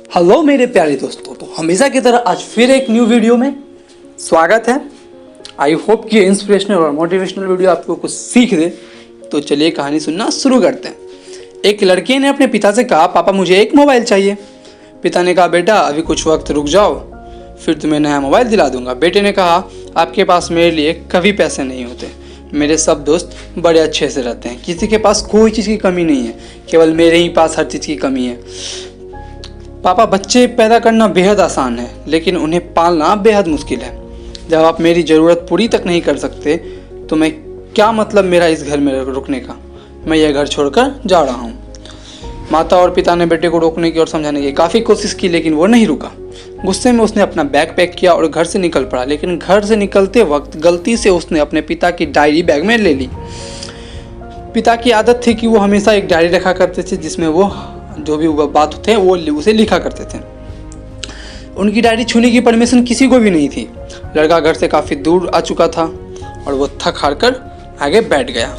Hello मेरे प्यारे दोस्तों, तो हमेशा की तरह आज फिर एक न्यू वीडियो में स्वागत है। आई होप कि इंस्पिरेशनल और मोटिवेशनल वीडियो आपको कुछ सीख दे। तो चलिए कहानी सुनना शुरू करते हैं। एक लड़के ने अपने पिता से कहा, पापा मुझे एक मोबाइल चाहिए। पिता ने कहा, बेटा अभी कुछ वक्त रुक जाओ, फिर तुम्हें नया मोबाइल दिला दूंगा। बेटे ने कहा, आपके पास मेरे लिए कभी पैसे नहीं होते। मेरे सब दोस्त बड़े अच्छे से रहते हैं, किसी के पास कोई चीज़ की कमी नहीं है, केवल मेरे ही पास हर चीज़ की कमी है। पापा बच्चे पैदा करना बेहद आसान है, लेकिन उन्हें पालना बेहद मुश्किल है। जब आप मेरी ज़रूरत पूरी तक नहीं कर सकते तो मैं क्या मतलब मेरा इस घर में रुकने का। मैं यह घर छोड़कर जा रहा हूँ। माता और पिता ने बेटे को रोकने की और समझाने की काफ़ी कोशिश की, लेकिन वो नहीं रुका। गुस्से में उसने अपना बैग पैक किया और घर से निकल पड़ा। लेकिन घर से निकलते वक्त गलती से उसने अपने पिता की डायरी बैग में ले ली। पिता की आदत थी कि वो हमेशा एक डायरी रखा करते थे, जिसमें वो जो भी बात होते हैं वो उसे लिखा करते थे। उनकी डायरी छूने की परमिशन किसी को भी नहीं थी। लड़का घर से काफ़ी दूर आ चुका था और वो थक हार कर आगे बैठ गया।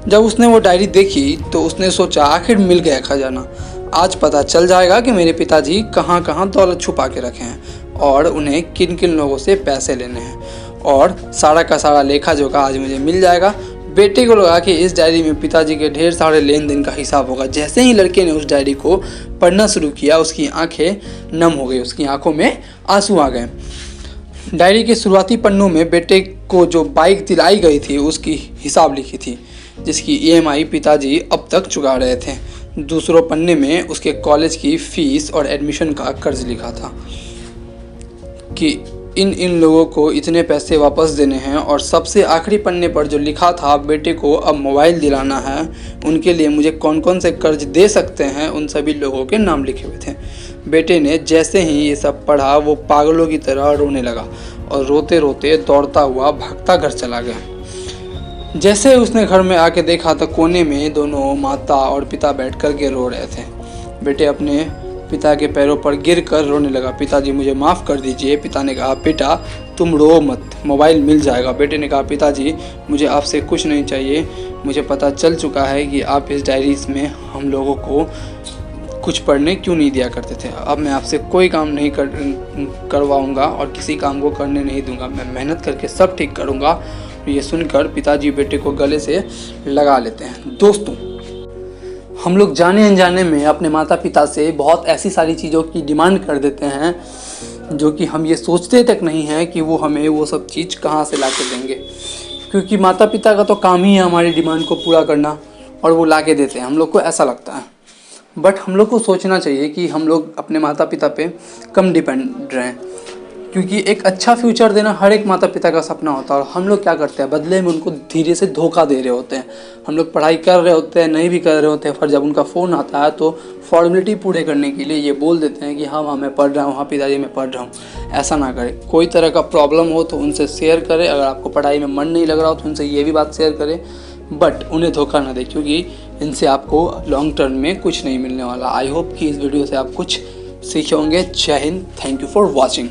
जब उसने वो डायरी देखी तो उसने सोचा, आखिर मिल गया खजाना। आज पता चल जाएगा कि मेरे पिताजी कहाँ कहाँ दौलत छुपा के रखे हैं और उन्हें किन किन लोगों से पैसे लेने हैं, और सारा का सारा लेखा जोखा आज मुझे मिल जाएगा। बेटे को लगा कि इस डायरी में पिताजी के ढेर सारे लेन देन का हिसाब होगा। जैसे ही लड़के ने उस डायरी को पढ़ना शुरू किया, उसकी आंखें नम हो गई, उसकी आंखों में आंसू आ गए। डायरी के शुरुआती पन्नों में बेटे को जो बाइक दिलाई गई थी उसकी हिसाब लिखी थी, जिसकी EMI पिताजी अब तक चुका रहे थे। दूसरों पन्ने में उसके कॉलेज की फीस और एडमिशन का कर्ज लिखा था कि इन लोगों को इतने पैसे वापस देने हैं। और सबसे आखिरी पन्ने पर जो लिखा था, बेटे को अब मोबाइल दिलाना है, उनके लिए मुझे कौन कौन से कर्ज दे सकते हैं, उन सभी लोगों के नाम लिखे हुए थे। बेटे ने जैसे ही ये सब पढ़ा वो पागलों की तरह रोने लगा और रोते रोते दौड़ता हुआ भागता घर चला गया। जैसे उसने घर में आके देखा तो कोने में दोनों माता और पिता बैठ कर के रो रहे थे। बेटे अपने पिता के पैरों पर गिरकर रोने लगा। पिताजी मुझे माफ़ कर दीजिए। पिता ने कहा, बेटा तुम रो मत, मोबाइल मिल जाएगा। बेटे ने कहा, पिताजी मुझे आपसे कुछ नहीं चाहिए। मुझे पता चल चुका है कि आप इस डायरीज में हम लोगों को कुछ पढ़ने क्यों नहीं दिया करते थे। अब मैं आपसे कोई काम नहीं करवाऊँगा और किसी काम को करने नहीं दूँगा। मैं मेहनत करके सब ठीक करूँगा। ये सुनकर पिताजी बेटे को गले से लगा लेते हैं। दोस्तों, हम लोग जाने अनजाने में अपने माता पिता से बहुत ऐसी सारी चीज़ों की डिमांड कर देते हैं जो कि हम ये सोचते तक नहीं हैं कि वो हमें वो सब चीज़ कहाँ से ला के देंगे। क्योंकि माता पिता का तो काम ही है हमारी डिमांड को पूरा करना, और वो ला के देते हैं, हम लोग को ऐसा लगता है। बट हम लोग को सोचना चाहिए कि हम लोग अपने माता पिता पे कम डिपेंड रहें, क्योंकि एक अच्छा फ्यूचर देना हर एक माता पिता का सपना होता है। और हम लोग क्या करते हैं, बदले में उनको धीरे से धोखा दे रहे होते हैं। हम लोग पढ़ाई कर रहे होते हैं, नहीं भी कर रहे होते हैं, पर जब उनका फ़ोन आता है तो फॉर्मेलिटी पूरे करने के लिए ये बोल देते हैं कि हाँ मैं पढ़ रहा हूँ, हाँ पिताजी मैं पढ़ रहा हूँ। ऐसा ना करें। कोई तरह का प्रॉब्लम हो तो उनसे शेयर करें। अगर आपको पढ़ाई में मन नहीं लग रहा हो तो उनसे ये भी बात शेयर करें, बट उन्हें धोखा ना दें, क्योंकि इनसे आपको लॉन्ग टर्म में कुछ नहीं मिलने वाला। आई होप कि इस वीडियो से आप कुछ सीखे होंगे। जय Hind. Thank you for watching.